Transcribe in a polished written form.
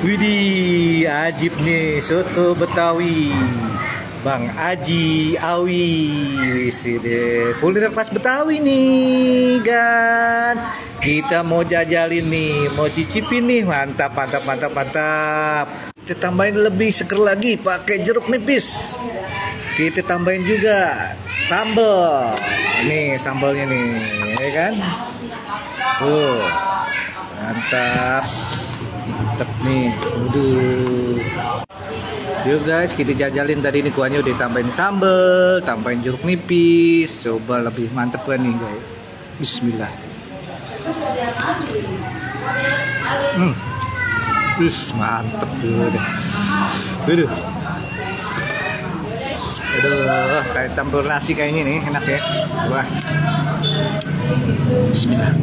Widih, ajib nih soto Betawi. Bang Aji Awi, wiside kuliner khas Betawi nih kan. Kita mau jajalin nih, mau cicipin nih, mantap mantap mantap mantap. Kita tambahin lebih seger lagi pakai jeruk nipis. Kita tambahin juga sambal. Nih sambalnya nih, ya kan? Tuh, mantap. Mantap nih, waduh. Yuk guys, kita jajalin tadi ini kuahnya udah tambahin sambal, tambahin jeruk nipis. Coba lebih mantep kan nih guys. Bismillah. Mantep dulu deh. Aduh. Aduh, kayak campur nasi kayak ini nih, enak ya. Wah. Bismillah.